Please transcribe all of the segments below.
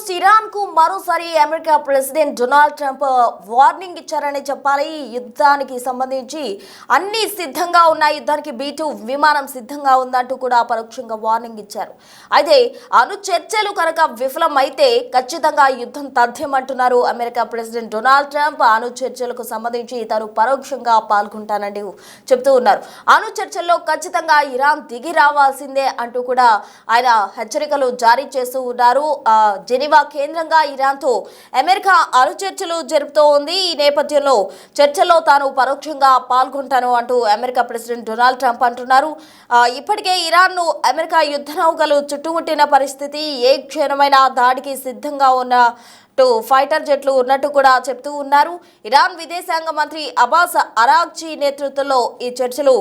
News Iran కు మరోసారి America president Donald Trump warning ఇచ్చారని చెప్పాలి. యుద్ధానికి సంబంధించి అన్ని సిద్ధంగా ఉన్నాయి, యుద్ధానికి B-2 విమానం సిద్ధంగా ఉందంటూ కూడా పరోక్షంగా వార్నింగ్ ఇచ్చారు. అయితే అణు చర్చలు కనుక విఫలమైతే ఖచ్చితంగా యుద్ధం తథ్యమంటున్నారు అమెరికా ప్రెసిడెంట్ డొనాల్డ్ ట్రంప్. అణు చర్చలకు సంబంధించి తాను పరోక్షంగా పాల్గొంటానంటూ చెప్తూ ఉన్నారు. అణు చర్చల్లో ఖచ్చితంగా ఇరాన్ దిగి రావాల్సిందే అంటూ కూడా ఆయన హెచ్చరికలు జారీ చేస్తూ ఉన్నారు. జెనీవా కేంద్రంగా ఇరాన్తో అమెరికా అణు చర్చలు జరుపుతూ ఉంది. ఈ నేపథ్యంలో చర్చల్లో తాను పరోక్షంగా పాల్గొంటాను అంటూ అమెరికా ప్రెసిడెంట్ డొనాల్డ్ ట్రంప్ అంటున్నారు. ఇప్పటికే ఇరాన్ను అమెరికా యుద్ధ నౌకలు చుట్టుముట్టిన పరిస్థితి, ఏ క్షణమైనా దాడికి సిద్ధంగా ఉన్న ఫైటర్ జెట్లు ఉన్నట్టు కూడా చెప్తూ ఉన్నారు. ఇరాన్ విదేశాంగ మంత్రి అబ్బాస్ అరాగ్చి నేతృత్వంలో ఈ చర్చలు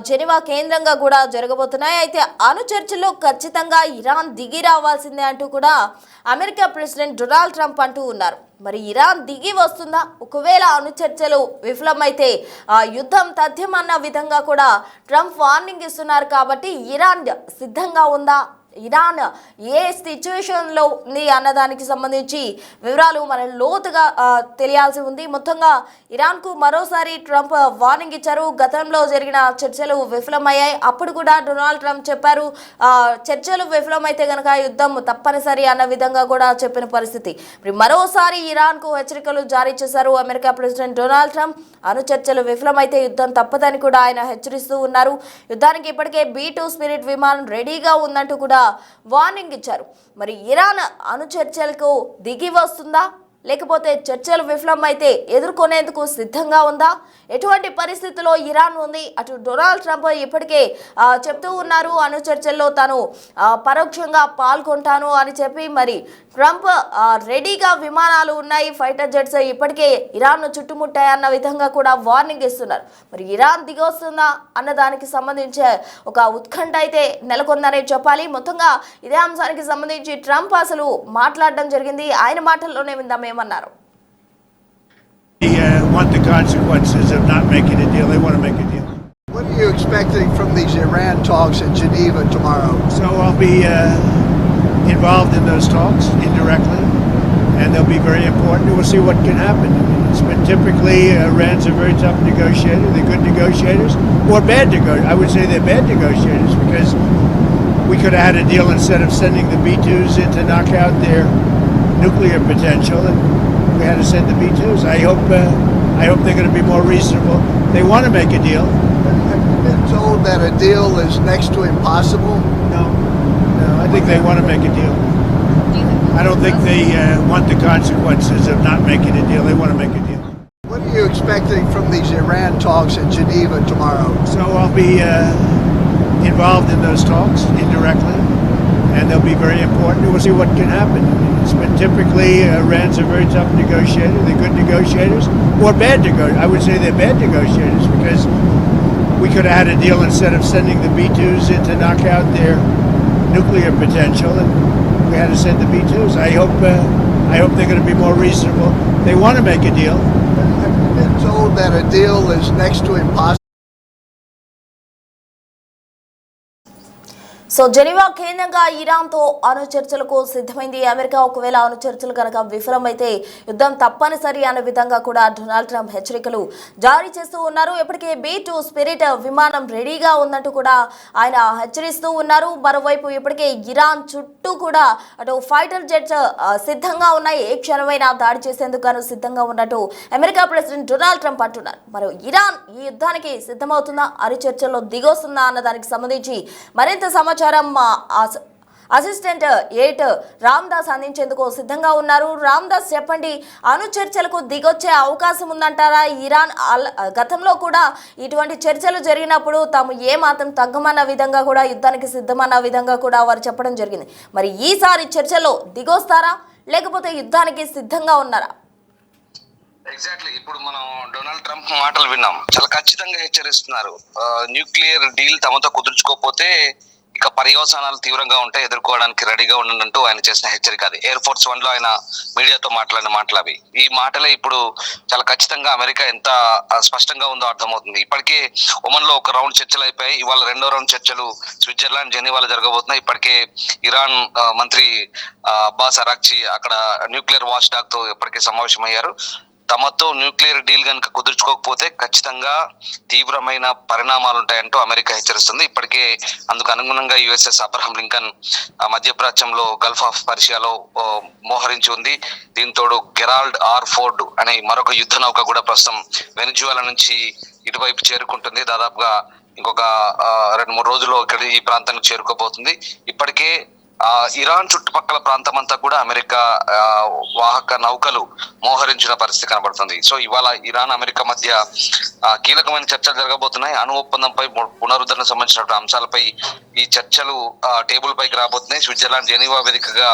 జెనీవా కేంద్రంగా కూడా జరగబోతున్నాయి. అయితే అణు చర్చల్లో ఖచ్చితంగా ఇరాన్ దిగి రావాల్సిందే అంటూ కూడా అమెరికా ప్రెసిడెంట్ డొనాల్డ్ ట్రంప్ అంటూ ఉన్నారు. మరి ఇరాన్ దిగి వస్తుందా? ఒకవేళ అణు చర్చలు విఫలమైతే యుద్ధం తథ్యమన్న విధంగా కూడా ట్రంప్ వార్నింగ్ ఇస్తున్నారు. కాబట్టి ఇరాన్ సిద్ధంగా ఉందా, ఇరాన్ ఏ సిచ్యువేషన్లో ఉంది అన్నదానికి సంబంధించి వివరాలు మనం లోతుగా తెలియాల్సి ఉంది. మొత్తంగా ఇరాన్కు మరోసారి ట్రంప్ వార్నింగ్ ఇచ్చారు. గతంలో జరిగిన చర్చలు విఫలమయ్యాయి. అప్పుడు కూడా డొనాల్డ్ ట్రంప్ చెప్పారు, చర్చలు విఫలమైతే కనుక యుద్ధం తప్పనిసరి అన్న విధంగా కూడా చెప్పిన పరిస్థితి. మరి మరోసారి ఇరాన్కు హెచ్చరికలు జారీ చేశారు అమెరికా ప్రెసిడెంట్ డొనాల్డ్ ట్రంప్. అణు చర్చలు విఫలమైతే యుద్ధం తప్పదని కూడా ఆయన హెచ్చరిస్తూ ఉన్నారు. యుద్ధానికి ఇప్పటికే B-2 స్పిరిట్ విమానం రెడీగా ఉందంటూ కూడా వార్నింగ్ ఇచ్చారు. మరి ఇరాన్ అణు చర్చలకు దిగి వస్తుందా, లేకపోతే చర్చలు విఫలమైతే ఎదుర్కొనేందుకు సిద్ధంగా ఉందా? ఎటువంటి పరిస్థితుల్లో ఇరాన్ ఉంది? అటు డొనాల్డ్ ట్రంప్ ఇప్పటికే చెప్తూ ఉన్నారు, అణు చర్చల్లో తాను పరోక్షంగా పాల్గొంటాను అని చెప్పి. మరి ట్రంప్ రెడీగా విమానాలు ఉన్నాయి, ఫైటర్ జెట్స్ ఇప్పటికే ఇరాన్ను చుట్టుముట్టాయన్న విధంగా కూడా వార్నింగ్ ఇస్తున్నారు. మరి ఇరాన్ దిగొస్తుందా అన్న దానికి సంబంధించి ఒక ఉత్కంఠ అయితే నెలకొందనే చెప్పాలి. మొత్తంగా ఇదే అంశానికి సంబంధించి ట్రంప్ అసలు మాట్లాడడం జరిగింది. ఆయన మాటల్లోనే విందాం ఏమన్నారు. They want the consequences of not making a deal. They want to make a deal. What are you expecting from these Iran talks in Geneva tomorrow? So I'll be involved in those talks indirectly, and they'll be very important. We'll see what can happen. It's been typically Iran's a very tough negotiator. They're good negotiators, or bad negotiators. I would say they're bad negotiators because we could have had a deal instead of sending the B-2s in to knock out their nuclear potential, and we had to send the B-2s. I hope they're going to be more reasonable. They want to make a deal. Have you been told that a deal is next to impossible? No, I think they want to make a deal. I don't think they want the consequences of not making a deal. They want to make a deal. What are you expecting from these Iran talks in Geneva tomorrow? So I'll be involved in those talks indirectly, and they'll be very important. We'll see what can happen. It's been typically Iran's a very tough negotiator. They're good negotiators, or bad negotiators. I would say they're bad negotiators because we could have had a deal instead of sending the B-2s in to knock out their nuclear potential, and we had to send the B-2s. I hope they're going to be more reasonable. They want to make a deal. Have you been told that a deal is next to impossible? So Geneva కేంద్రంగా ఇరాన్తో అణు చర్చలకు సిద్ధమైంది America. ఒకవేళ అణు చర్చలు కనుక విఫలమైతే యుద్ధం తప్పనిసరి అనే విధంగా కూడా డొనాల్డ్ ట్రంప్ హెచ్చరికలు జారీ చేస్తూ ఉన్నారు. ఇప్పటికే B-2 స్పిరిట్ విమానం రెడీగా ఉందంటూ కూడా ఆయన హెచ్చరిస్తూ ఉన్నారు. మరోవైపు ఇప్పటికే ఇరాన్ చుట్టూ కూడా అటు ఫైటర్ జెట్స్ సిద్ధంగా ఉన్నాయి, ఏ క్షణమైనా దాడి చేసేందుకు సిద్ధంగా ఉన్నట్టు అమెరికా ప్రెసిడెంట్ డొనాల్డ్ ట్రంప్ అంటున్నారు. మరి ఇరాన్ ఈ యుద్ధానికి సిద్ధమవుతుందా, అణు చర్చల్లో దిగొస్తుందా అన్న దానికి సంబంధించి మరింత సమాచారం అసిస్టెంట్ 8 రామ్దాస్ అందించేందుకు సిద్ధంగా ఉన్నారు. రామ్దాస్ చెప్పండి, అణు చర్చలకు దిగొచ్చే అవకాశం ఉందంటారా? ఇరాన్ గతంలో కూడా ఇటువంటి చర్చలు జరిగినప్పుడు తాము ఏమాత్రం తగ్గమన్న విధంగా కూడా యుద్ధానికి సిద్ధమన్న విధంగా కూడా వారు చెప్పడం జరిగింది. మరి ఈసారి చర్చలో దిగొస్తారా, లేకపోతే యుద్ధానికి సిద్ధంగా ఉన్నారా? ఎగ్జాక్ట్లీ ఇప్పుడు మనం డొనాల్డ్ ట్రంప్ మాటలు విన్నాం. చాలా ఖచ్చితంగా హెచ్చరిస్తున్నారు, న్యూక్లియర్ డీల్ తమతో కుదుర్చుకోకపోతే ఇక పర్యవసానాలు తీవ్రంగా ఉంటే ఎదుర్కోవడానికి రెడీగా ఉండంటూ ఆయన చేసిన హెచ్చరిక అది. ఎయిర్ ఫోర్స్ 1 లో ఆయన మీడియాతో మాట్లాడిన మాటలు అవి. ఈ మాటలే ఇప్పుడు చాలా ఖచ్చితంగా అమెరికా ఎంత స్పష్టంగా ఉందో అర్థమవుతుంది. ఇప్పటికే ఒమన్ లో ఒక రౌండ్ చర్చలు అయిపోయాయి. ఇవాళ 2వ రౌండ్ చర్చలు స్విట్జర్లాండ్ జెనీవాలో జరగబోతున్నాయి. ఇప్పటికే ఇరాన్ మంత్రి అబ్బాస్ అరాక్చి అక్కడ న్యూక్లియర్ వాచ్ డాగ్ తో ఇప్పటికే సమావేశమయ్యారు. తమతో న్యూక్లియర్ డీల్ కనుక కుదుర్చుకోకపోతే ఖచ్చితంగా తీవ్రమైన పరిణామాలు ఉంటాయంటూ అమెరికా హెచ్చరిస్తుంది. ఇప్పటికే అందుకు అనుగుణంగా యుఎస్ఎస్ అబ్రహం లింకన్ మధ్యప్రాచ్యంలో గల్ఫ్ ఆఫ్ పర్షియాలో మోహరించి ఉంది. దీంతోడు గెరాల్డ్ ఆర్ ఫోర్డ్ అనే మరొక యుద్ధ నౌక కూడా ప్రస్తుతం వెనిజువేలా నుంచి ఇటువైపు చేరుకుంటుంది. దాదాపుగా ఇంకొక 2-3 రోజుల్లో ఇక్కడ ఈ ప్రాంతానికి చేరుకోబోతుంది. ఇప్పటికే ఇరాన్ చుట్టుపక్కల ప్రాంతం అంతా కూడా అమెరికా వాహక నౌకలు మోహరించిన పరిస్థితి కనబడుతుంది. సో ఇవాళ ఇరాన్ అమెరికా మధ్య కీలకమైన చర్చలు జరగబోతున్నాయి. అణు ఒప్పందంపై పునరుద్ధరణ సంబంధించిన అంశాలపై ఈ చర్చలు టేబుల్ పైకి రాబోతున్నాయి. స్విట్జర్లాండ్ జెనీవా వేదికగా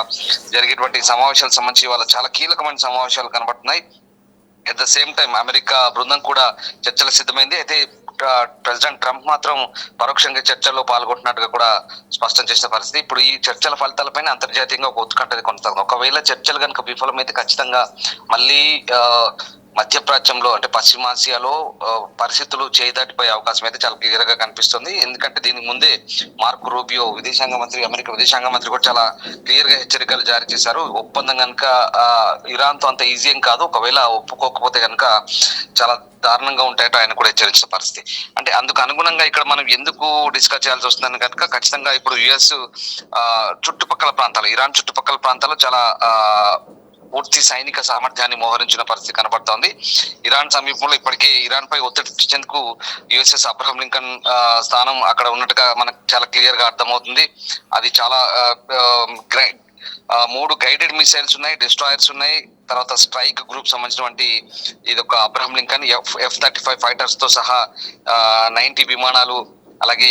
జరిగేటువంటి సమావేశాలకు సంబంధించి ఇవాళ చాలా కీలకమైన సమావేశాలు కనబడుతున్నాయి. At the same time America బృందం కూడా చర్చలకు సిద్ధమైంది. అయితే ప్రెసిడెంట్ ట్రంప్ మాత్రం పరోక్షంగా చర్చల్లో పాల్గొంటున్నట్టుగా కూడా స్పష్టం చేసిన పరిస్థితి. ఇప్పుడు ఈ చర్చల ఫలితాలపైన అంతర్జాతీయంగా ఒక ఉత్కంఠ కొనసాగుతుంది. ఒకవేళ చర్చలు కనుక విఫలమైతే ఖచ్చితంగా మళ్ళీ మధ్యప్రాచ్యంలో అంటే పశ్చిమాసియాలో పరిస్థితులు చేదాటిపోయే అవకాశం అయితే చాలా క్లియర్ గా కనిపిస్తుంది. ఎందుకంటే దీనికి ముందే మార్కో రూబియో అమెరికా విదేశాంగ మంత్రి కూడా చాలా క్లియర్ గా హెచ్చరికలు జారీ చేశారు. ఒప్పందం కనుక ఇరాన్ తో అంత ఈజీ ఏం కాదు, ఒకవేళ ఒప్పుకోకపోతే కనుక చాలా దారుణంగా ఉంటాయట ఆయన కూడా హెచ్చరించిన పరిస్థితి. అంటే అందుకు అనుగుణంగా ఇక్కడ మనం ఎందుకు డిస్కస్ చేయాల్సి వస్తుందని కనుక ఖచ్చితంగా ఇప్పుడు యుఎస్ చుట్టుపక్కల ప్రాంతాలు, ఇరాన్ చుట్టుపక్కల ప్రాంతాలు చాలా పూర్తి సైనిక సామర్థ్యాన్ని మోహరించిన పరిస్థితి కనబడుతోంది. ఇరాన్ సమీపంలో ఇప్పటికే ఇరాన్ పై ఒత్తిడి తెచ్చేందుకు యుఎస్ఎస్ అబ్రహం లింకన్ స్థానం అక్కడ ఉన్నట్టుగా మనకు చాలా క్లియర్ గా అర్థమవుతుంది. అది చాలా 3 గైడెడ్ మిసైల్స్ ఉన్నాయి, డిస్ట్రాయర్స్ ఉన్నాయి, తర్వాత స్ట్రైక్ గ్రూప్ సంబంధించినటువంటి ఇది ఒక అబ్రహం లింకన్ F-35 ఫైటర్స్ తో సహా 90 విమానాలు, అలాగే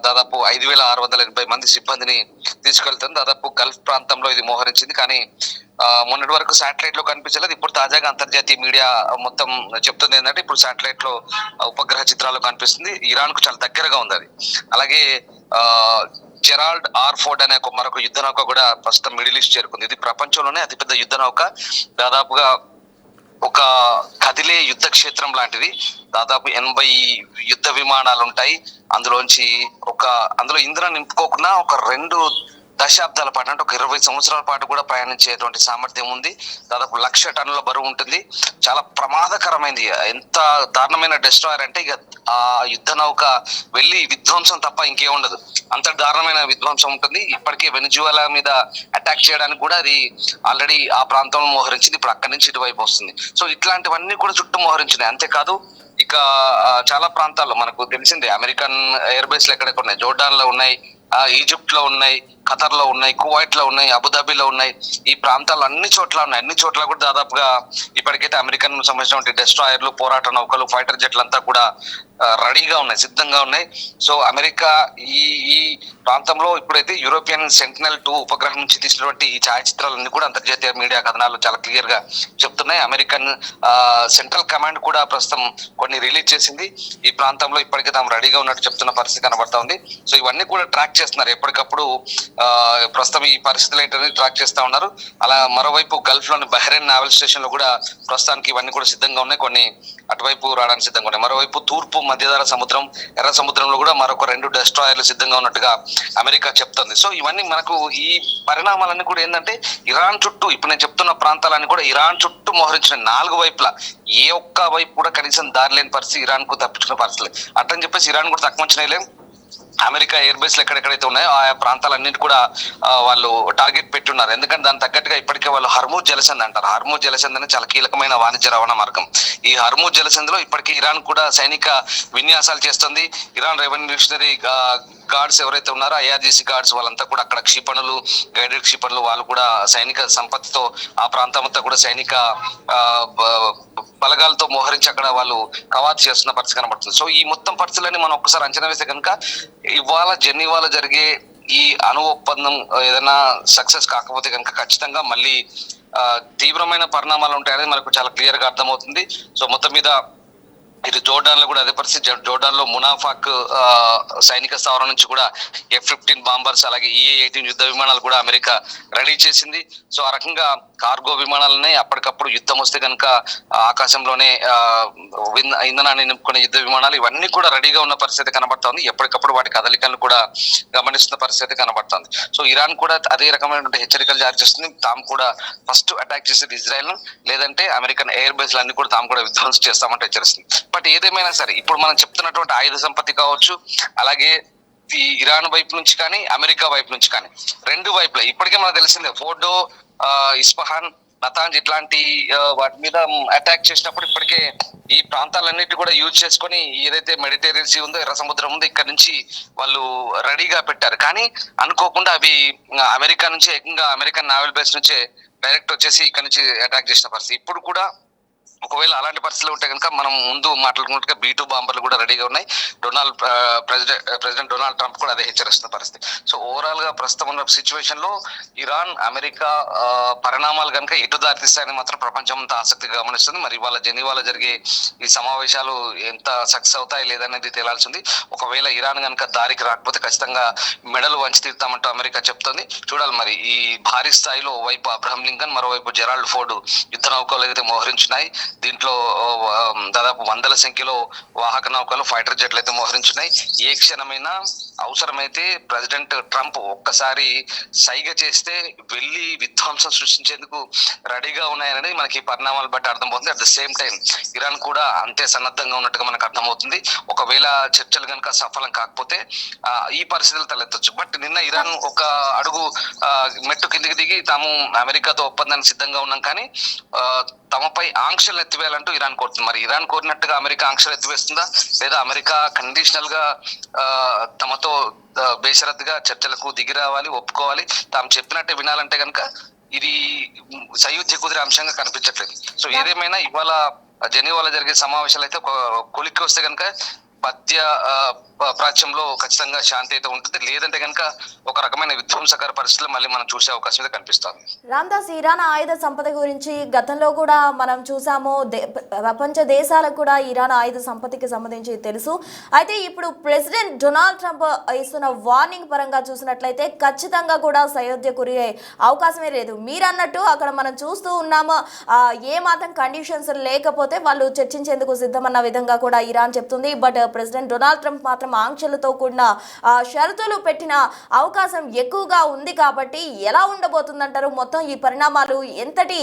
దాదాపు 5,680 మంది సిబ్బందిని తీసుకెళ్తుంది. దాదాపు గల్ఫ్ ప్రాంతంలో ఇది మోహరించింది. కానీ మొన్నటి వరకు శాటిలైట్ లో కనిపించలేదు. ఇప్పుడు తాజాగా అంతర్జాతీయ మీడియా మొత్తం చెప్తుంది ఏంటంటే ఇప్పుడు శాటిలైట్ లో ఉపగ్రహ చిత్రాలు కనిపిస్తుంది. ఇరాన్ కు చాలా దగ్గరగా ఉంది అది. అలాగే జెరాల్డ్ ఆర్ ఫోర్డ్ అనే మరొక యుద్ధ నౌక కూడా ప్రస్తుతం మిడిల్ ఈస్ట్ చేరుకుంది. ఇది ప్రపంచంలోనే అతిపెద్ద యుద్ధ నౌక. దాదాపుగా ఒక కదిలే యుద్ధ క్షేత్రం లాంటిది. దాదాపు 80 యుద్ధ విమానాలు ఉంటాయి. అందులో ఇంధనం నింపుకోకుండా ఒక 2 దశాబ్దాల పాటు అంటే ఒక 20 సంవత్సరాల పాటు కూడా ప్రయాణించేటువంటి సామర్థ్యం ఉంది. దాదాపు 1,00,000 టన్నుల బరువు ఉంటుంది. చాలా ప్రమాదకరమైంది. ఎంత దారుణమైన డెస్ట్రాయర్ అంటే ఇక ఆ యుద్ధ నౌక వెళ్ళి విధ్వంసం తప్ప ఇంకే ఉండదు. అంత దారుణమైన విధ్వంసం ఉంటుంది. ఇప్పటికే వెనిజువేలా మీద అటాక్ చేయడానికి కూడా అది ఆల్రెడీ ఆ ప్రాంతంలో మోహరించింది. ఇప్పుడు అక్కడి నుంచి ఇటువైపు వస్తుంది. సో ఇట్లాంటివన్నీ కూడా చుట్టూ మోహరించినాయి. అంతేకాదు ఇక చాలా ప్రాంతాల్లో మనకు తెలిసిందే అమెరికన్ ఎయిర్ బేస్లు ఎక్కడెక్కడ ఉన్నాయి. జోర్డాన్ లో ఉన్నాయి, ఈజిప్ట్ లో ఉన్నాయి, ఖతర్ లో ఉన్నాయి, కువైట్ లో ఉన్నాయి, అబుదాబిలో ఉన్నాయి. ఈ ప్రాంతాలు అన్ని చోట్ల ఉన్నాయి. అన్ని చోట్ల కూడా దాదాపుగా ఇప్పటికైతే అమెరికన్ సంబంధించినటువంటి డెస్ట్రాయర్లు, పోరాట నౌకలు, ఫైటర్ జెట్లు అంతా కూడా రెడీగా ఉన్నాయి, సిద్ధంగా ఉన్నాయి. సో అమెరికా ఈ ప్రాంతంలో ఇప్పుడైతే యూరోపియన్ సెంటినెల్-2 ఉపగ్రహం నుంచి తీసినటువంటి ఈ ఛాయాచిత్రాలన్నీ కూడా అంతర్జాతీయ మీడియా కథనాలు చాలా క్లియర్ గా చెప్తున్నాయి. అమెరికన్ సెంట్రల్ కమాండ్ కూడా ప్రస్తుతం కొన్ని రిలీజ్ చేసింది. ఈ ప్రాంతంలో ఇప్పటికే తాము రెడీగా ఉన్నట్టు చెప్తున్న పరిస్థితి కనబడతా ఉంది. సో ఇవన్నీ కూడా ట్రాక్ చేస్తున్నారు ఎప్పటికప్పుడు. ప్రస్తుతం ఈ పరిస్థితులు ఏంటనేది ట్రాక్ చేస్తా ఉన్నారు. అలా మరోవైపు గల్ఫ్ లోని బహ్రెయిన్ నావల్ స్టేషన్ లో కూడా ప్రస్తుతానికి ఇవన్నీ కూడా సిద్ధంగా ఉన్నాయి. కొన్ని అటువైపు రావడానికి సిద్ధంగా ఉన్నాయి. మరోవైపు తూర్పు మధ్యధరా సముద్రం, ఎర్ర సముద్రంలో కూడా మరొక 2 డెస్ట్రాయర్లు సిద్ధంగా ఉన్నట్టుగా అమెరికా చెప్తుంది. సో ఇవన్నీ మనకు ఈ పరిణామాలన్నీ కూడా ఏంటంటే ఇరాన్ చుట్టూ ఇప్పుడు నేను చెప్తున్న ప్రాంతాలన్నీ కూడా ఇరాన్ చుట్టూ మోహరించిన 4 వైపులా ఏ ఒక్క వైపు కూడా కనీసం దారి లేని పరిస్థితి, ఇరాన్ కు తప్పించుకునే పరిస్థితి. అట్లని చెప్పేసి ఇరాన్ కూడా తక్కువ అంచనా అమెరికా ఎయిర్ బేస్లు ఎక్కడెక్కడైతే ఉన్నాయో ఆయా ప్రాంతాలన్నింటి కూడా వాళ్ళు టార్గెట్ పెట్టున్నారు. ఎందుకంటే దాని తగ్గట్టుగా ఇప్పటికే వాళ్ళు హర్మూజ్ జలసంధి అంటారు. హర్మూజ్ జలసంధి అనేది చాలా కీలకమైన వాణిజ్య రవాణా మార్గం. ఈ హర్మూజ్ జలసంధిలో ఇప్పటికీ ఇరాన్ కూడా సైనిక విన్యాసాలు చేస్తుంది. ఇరాన్ రెవల్యూషనరీ గార్డ్స్ ఎవరైతే ఉన్నారో IRGC గార్డ్స్ వాళ్ళంతా కూడా అక్కడ క్షిపణులు, గైడెడ్ క్షిపణులు, వాళ్ళు కూడా సైనిక సంపత్తితో ఆ ప్రాంతం అంతా కూడా సైనిక బలగాలతో మోహరించి అక్కడ వాళ్ళు కవాతు చేస్తున్న పరిస్థితి కనబడుతుంది. సో ఈ మొత్తం పరిస్థితులని మనం ఒక్కసారి అంచనా వేస్తే కనుక ఇవాళ జెనీవాలో జరిగే ఈ అణు ఒప్పందం ఏదైనా సక్సెస్ కాకపోతే కనుక ఖచ్చితంగా మళ్ళీ తీవ్రమైన పరిణామాలు ఉంటాయనేది మనకు చాలా క్లియర్ గా అర్థమవుతుంది. సో మొత్తం మీద ఇటు జోర్డాన్ లో కూడా అదే పరిస్థితి. జోర్డాన్ లో మునాఫాక్ సైనిక స్థావరం నుంచి కూడా F-15 బాంబర్స్ అలాగే EA-18 యుద్ధ విమానాలు కూడా అమెరికా రెడీ చేసింది. సో ఆ రకంగా కార్గో విమానాలనే అప్పటికప్పుడు యుద్ధం వస్తే కనుక ఆకాశంలోనే ఇంధనాన్ని నింపుకునే యుద్ధ విమానాలు ఇవన్నీ కూడా రెడీగా ఉన్న పరిస్థితి కనబడుతోంది. ఎప్పటికప్పుడు వాటి కదలికలను కూడా గమనిస్తున్న పరిస్థితి కనబడుతోంది. సో ఇరాన్ కూడా అదే రకమైనటువంటి హెచ్చరికలు జారీ చేస్తుంది. తాము కూడా ఫస్ట్ అటాక్ చేసేది ఇజ్రాయెల్ ను, లేదంటే అమెరికన్ ఎయిర్ బేస్ లన్నీ కూడా తాము కూడా విధ్వంసం చేస్తామంటే హెచ్చరిస్తుంది. బట్ ఏదేమైనా సరే ఇప్పుడు మనం చెప్తున్నటువంటి ఆయుధ సంపత్తి కావచ్చు, అలాగే ఈ ఇరాన్ వైపు నుంచి కానీ అమెరికా వైపు నుంచి కానీ రెండు వైపులా ఇప్పటికే మనకు తెలిసిందే ఫోర్డో, ఇస్ఫహాన్, నతాంజ్ ఇట్లాంటి వాటి మీద అటాక్ చేసినప్పుడు ఇప్పటికే ఈ ప్రాంతాలన్నిటి కూడా యూజ్ చేసుకొని ఏదైతే మెడిటేరియన్ సీ ఉందో, ఎర్ర సముద్రం ఉందో ఇక్కడ నుంచి వాళ్ళు రెడీగా పెట్టారు. కానీ అనుకోకుండా అవి అమెరికా నుంచి ఏకంగా అమెరికన్ నావల్ బేస్ నుంచే డైరెక్ట్ వచ్చేసి ఇక్కడ నుంచి అటాక్ చేసిన పరిస్థితి. ఇప్పుడు కూడా ఒకవేళ అలాంటి పరిస్థితులు ఉంటే కనుక మనం ముందు మాట్లాడుకున్నట్టుగా B-2 బాంబర్లు కూడా రెడీగా ఉన్నాయి. ప్రెసిడెంట్ డొనాల్డ్ ట్రంప్ కూడా అదే హెచ్చరిస్తున్న పరిస్థితి. సో ఓవరాల్ గా ప్రస్తుతం ఉన్న సిచ్యువేషన్ లో ఇరాన్ అమెరికా పరిణామాలు కనుక ఎటు దారితీస్తాయని మాత్రం ప్రపంచం అంతా ఆసక్తిగా గమనిస్తుంది. మరి ఇవాళ జెనీవాలో జరిగే ఈ సమావేశాలు ఎంత సక్సెస్ అవుతాయి లేదనేది తేలాల్సింది. ఒకవేళ ఇరాన్ కనుక దారికి రాకపోతే ఖచ్చితంగా మెడలు వంచి తీరుతామంటూ అమెరికా చెప్తోంది. చూడాలి మరి ఈ భారీ స్థాయిలో వైపు అబ్రహం లింకన్, మరోవైపు జెరాల్డ్ ఫోర్డ్ యుద్ధ నౌకలు అయితే మోహరించినాయి. దీంట్లో దాదాపు వందల సంఖ్యలో వాహక నౌకలు, ఫైటర్ జెట్లు అయితే మోహరించున్నాయి. ఏ క్షణమైనా అవసరమైతే ప్రెసిడెంట్ ట్రంప్ ఒక్కసారి సైగ చేస్తే వెళ్లి విధ్వంసం సృష్టించేందుకు రెడీగా ఉన్నాయనేది మనకి పరిణామాలు బట్టి అర్థమవుతుంది. At the same time Iran కూడా అంతే సన్నద్ధంగా ఉన్నట్టుగా మనకు అర్థమవుతుంది. ఒకవేళ చర్చలు కనుక సఫలం కాకపోతే ఈ పరిస్థితులు తలెత్తొచ్చు. బట్ నిన్న ఇరాన్ ఒక అడుగు మెట్టు కిందికి దిగి తాము అమెరికాతో ఒప్పందానికి సిద్ధంగా ఉన్నాం, కానీ తమపై ఆంక్షలు ఎత్తివేయాలంటూ ఇరాన్ కోరుతుంది. మరి ఇరాన్ కోరినట్టుగా అమెరికా ఆంక్షలు ఎత్తివేస్తుందా, లేదా అమెరికా కండిషనల్ గా తమతో బేషరత్తుగా చర్చలకు దిగి రావాలి, ఒప్పుకోవాలి, తాము చెప్పినట్టే వినాలంటే కనుక ఇది సయోధ్య కుదిరే అంశంగా కనిపించట్లేదు. సో ఏదేమైనా ఇవాళ జెనీవాలో జరిగే సమావేశాలు అయితే ఒక కొలిక్కి వస్తే కనుక మధ్య ప్రాచ్యంలో ఖచ్చితంగా శాంతి అయితే ఉంటుంది, లేదంటే కనుక ఒక రకమైన విధ్వంసకర పరిస్థితులు మళ్ళీ మనం చూసే అవకాశం అయితే కనిపిస్తుంది. రామ్దాస్, ఇరాన్ ఆయుధ సంపద గురించి గతంలో కూడా మనం చూసాము. ప్రపంచ దేశాలకు కూడా ఇరాన్ ఆయుధ సంపత్తికి సంబంధించి తెలుసు. అయితే ఇప్పుడు ప్రెసిడెంట్ డొనాల్డ్ ట్రంప్ ఇస్తున్న వార్నింగ్ పరంగా చూసినట్లయితే ఖచ్చితంగా కూడా సయోధ్య కురియే అవకాశమే లేదు. మీరు అన్నట్టు అక్కడ మనం చూస్తూ ఉన్నాము, ఏ మాత్రం కండిషన్స్ లేకపోతే వాళ్ళు చర్చించేందుకు సిద్ధమన్న విధంగా కూడా ఇరాన్ చెప్తుంది. బట్ ప్రెసిడెంట్ డొనాల్డ్ ట్రంప్ మాత్రం ఆంక్షలతో కూడిన షరతులు పెట్టిన అవకాశం ఎక్కువగా ఉంది. కాబట్టి ఎలా ఉండబోతుందంటారు? మొత్తం ఈ పరిణామాలు ఎంతటి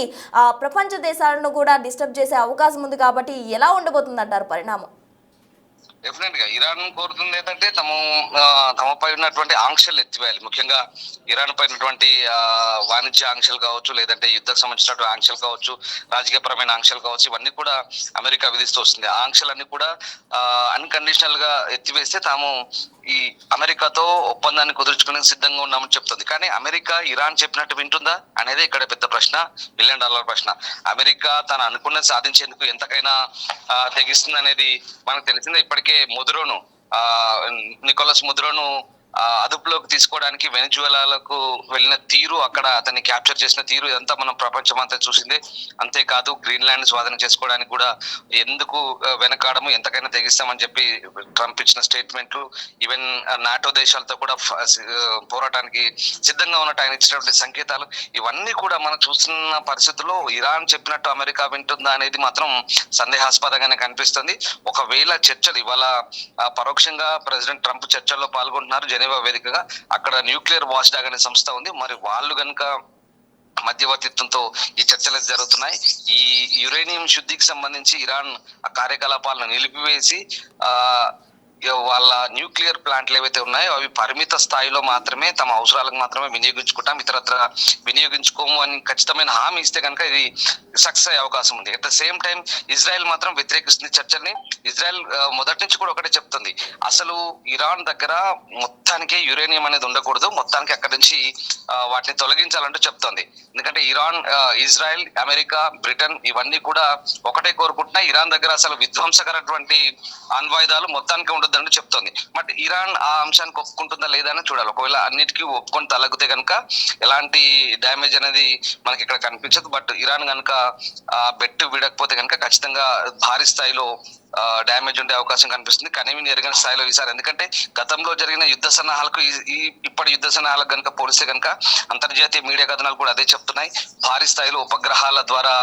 ప్రపంచ దేశాలను కూడా డిస్టర్బ్ చేసే అవకాశం ఉంది. కాబట్టి ఎలా ఉండబోతుందంటారు పరిణామం? డెఫినెట్ గా ఇరాన్ కోరుతుంది ఏంటంటే తమపై ఉన్నటువంటి ఆంక్షలు ఎత్తివేయాలి. ముఖ్యంగా ఇరాన్ పై ఉన్నటువంటి వాణిజ్య ఆంక్షలు కావచ్చు, లేదంటే యుద్ధకు సంబంధించినటువంటి ఆంక్షలు కావచ్చు, రాజకీయపరమైన ఆంక్షలు కావచ్చు, ఇవన్నీ కూడా అమెరికా విధిస్తూ వస్తుంది. ఆ ఆంక్షలన్నీ కూడా అన్కండిషనల్ గా ఎత్తివేస్తే తాము ఈ అమెరికాతో ఒప్పందాన్ని కుదుర్చుకునే సిద్ధంగా ఉన్నామని చెప్తుంది. కానీ అమెరికా ఇరాన్ చెప్పినట్టు వింటుందా అనేది ఇక్కడ పెద్ద ప్రశ్న, $1 బిలియన్ ప్రశ్న. అమెరికా తను అనుకున్నది సాధించేందుకు ఎంతకైనా తెగిస్తుంది అనేది మనకు తెలిసిందే. ఇప్పటికే నికోలస్ ముదురోను అదుపులోకి తీసుకోవడానికి వెనిజువెలాలకు వెళ్ళిన తీరు, అక్కడ అతన్ని క్యాప్చర్ చేసిన తీరు, ఇదంతా మనం ప్రపంచం అంతా చూసిందే. అంతేకాదు గ్రీన్లాండ్ స్వాధీనం చేసుకోవడానికి కూడా ఎందుకు వెనకాడము, ఎంతకైనా తెగిస్తామని చెప్పి ట్రంప్ ఇచ్చిన స్టేట్మెంట్లు, ఈవెన్ నాటో దేశాలతో కూడా పోరాటానికి సిద్ధంగా ఉన్నట్టు ఆయన ఇచ్చినటువంటి సంకేతాలు, ఇవన్నీ కూడా మనం చూస్తున్న పరిస్థితుల్లో ఇరాన్ చెప్పినట్టు అమెరికా వింటుందా అనేది మాత్రం సందేహాస్పదంగానే కనిపిస్తుంది. ఒకవేళ చర్చలు ఇవాళ పరోక్షంగా ప్రెసిడెంట్ ట్రంప్ చర్చల్లో పాల్గొంటున్నారు జెనీవా వేదికగా. అక్కడ న్యూక్లియర్ వాచ్ డాగ్ అనే సంస్థ ఉంది. మరి వాళ్ళు గనుక మధ్యవర్తిత్వంతో ఈ చర్చలు జరుగుతున్నాయి. ఈ యురేనియం శుద్ధికి సంబంధించి ఇరాన్ కార్యకలాపాలను నిలిపివేసి వాళ్ళ న్యూక్లియర్ ప్లాంట్లు ఏవైతే ఉన్నాయో అవి పరిమిత స్థాయిలో మాత్రమే తమ అవసరాలకు మాత్రమే వినియోగించుకుంటాం, ఇతరత్ర వినియోగించుకోము అని ఖచ్చితమైన హామీ ఇస్తే కనుక ఇది సక్సెస్ అయ్యే అవకాశం ఉంది. At the same time Israel మాత్రం వ్యతిరేకిస్తుంది చర్చల్ని. ఇజ్రాయెల్ మొదటి నుంచి కూడా ఒకటే చెప్తుంది, అసలు ఇరాన్ దగ్గర మొత్తానికి యురేనియం అనేది ఉండకూడదు, మొత్తానికి అక్కడి నుంచి వాటిని తొలగించాలంటూ చెప్తుంది. ఎందుకంటే ఇజ్రాయెల్, అమెరికా, బ్రిటన్ ఇవన్నీ కూడా ఒకటే కోరుకుంటున్నాయి, ఇరాన్ దగ్గర అసలు విధ్వంసకరటువంటి అణ్వాయుధాలు మొత్తానికి ఉండదు చెప్తోంది. బట్ ఇరాన్ ఆ అంశానికి ఒప్పుకుంటుందా లేదా అని చూడాలి. ఒకవేళ అన్నిటికీ ఒప్పుకొని తలగితే కనుక ఎలాంటి డ్యామేజ్ అనేది మనకి ఇక్కడ కనిపించదు. బట్ ఇరాన్ కనుక బెట్టు విడకపోతే కనుక ఖచ్చితంగా భారీ స్థాయిలో డ్యామేజ్ ఉండే అవకాశం కనిపిస్తుంది. కనీవిని ఎరగని స్థాయిలో ఈసారి, ఎందుకంటే గతంలో జరిగిన యుద్ధ సన్నాహాలకు ఇప్పటి యుద్ధ సన్నాహాలకు కనుక పోలిస్తే కనుక అంతర్జాతీయ మీడియా కథనాలు కూడా అదే చెప్తున్నాయి. భారీ స్థాయిలో ఉపగ్రహాల ద్వారా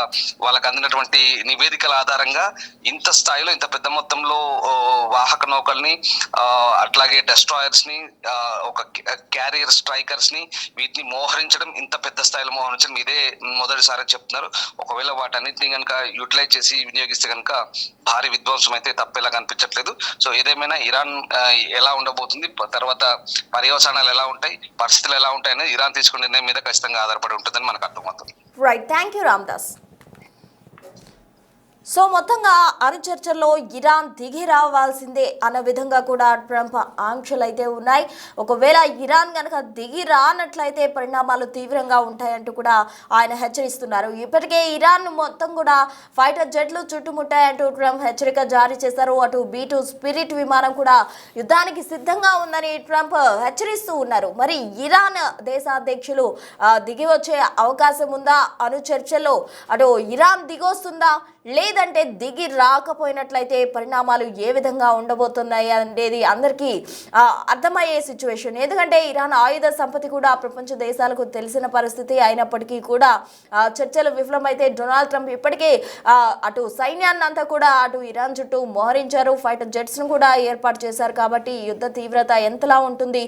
వాళ్ళకి అందినటువంటి నివేదికల ఆధారంగా ఇంత స్థాయిలో ఇంత పెద్ద మొత్తంలో వాహక నౌకల్ని అట్లాగే డెస్ట్రాయర్స్ ని ఒక క్యారియర్ స్ట్రైకర్స్ ని వీటిని మోహరించడం, ఇంత పెద్ద స్థాయిలో మోహరించడం ఇదే మొదటిసారి చెప్తున్నారు. ఒకవేళ వాటన్నిటిని కనుక యూటిలైజ్ చేసి వినియోగిస్తే కనుక భారీ విధ్వంసం అయితే తప్పేలా కనిపించట్లేదు. సో ఏదేమైనా ఇరాన్ ఎలా ఉండబోతుంది, తర్వాత పర్యవసానాలు ఎలా ఉంటాయి, పరిస్థితులు ఎలా ఉంటాయి అనేది ఇరాన్ తీసుకునే నిర్ణయం మీద ఖచ్చితంగా ఆధారపడి ఉంటుందని మనకు అర్థమవుతుంది. Right, thank you Ramdas. So మొత్తంగా అణు చర్చల్లో ఇరాన్ దిగి రావాల్సిందే అన్న విధంగా కూడా ట్రంప్ ఆంక్షలు అయితే ఉన్నాయి. ఒకవేళ ఇరాన్ కనుక దిగి రానట్లయితే పరిణామాలు తీవ్రంగా ఉంటాయంటూ కూడా ఆయన హెచ్చరిస్తున్నారు. ఇప్పటికే ఇరాన్ మొత్తం కూడా ఫైటర్ జెట్లు చుట్టుముట్టాయంటూ ట్రంప్ హెచ్చరిక జారీ చేశారు. అటు B-2 స్పిరిట్ విమానం కూడా యుద్ధానికి సిద్ధంగా ఉందని ట్రంప్ హెచ్చరిస్తూ ఉన్నారు. మరి ఇరాన్ దేశాధ్యక్షులు దిగి వచ్చే అవకాశం ఉందా అణు చర్చల్లో? అటు ఇరాన్ దిగొస్తుందా లేదంటే దిగి రాకపోయినట్లయితే పరిణామాలు ఏ విధంగా ఉండబోతున్నాయి అనేది అందరికీ అర్థమయ్యే సిచ్యువేషన్. ఎందుకంటే ఇరాన్ ఆయుధ సంపత్తి కూడా ప్రపంచ దేశాలకు తెలిసిన పరిస్థితి అయినప్పటికీ కూడా చర్చలు విఫలమైతే డొనాల్డ్ ట్రంప్ ఇప్పటికే అటు సైన్యాన్ని అంతా కూడా అటు ఇరాన్ చుట్టూ మోహరించారు. ఫైటర్ జెట్స్ను కూడా ఏర్పాటు చేశారు. కాబట్టి యుద్ధ తీవ్రత ఎంతలా ఉంటుంది,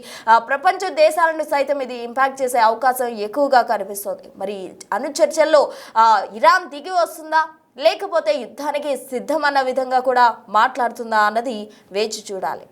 ప్రపంచ దేశాలను సైతం ఇది ఇంపాక్ట్ చేసే అవకాశం ఎక్కువగా కనిపిస్తుంది. మరి అణు చర్చల్లో ఇరాన్ దిగి వస్తుందా లేకపోతే యుద్ధానికి సిద్ధమన్న విధంగా కూడా మాట్లాడుతుందా అన్నది వేచి చూడాలి.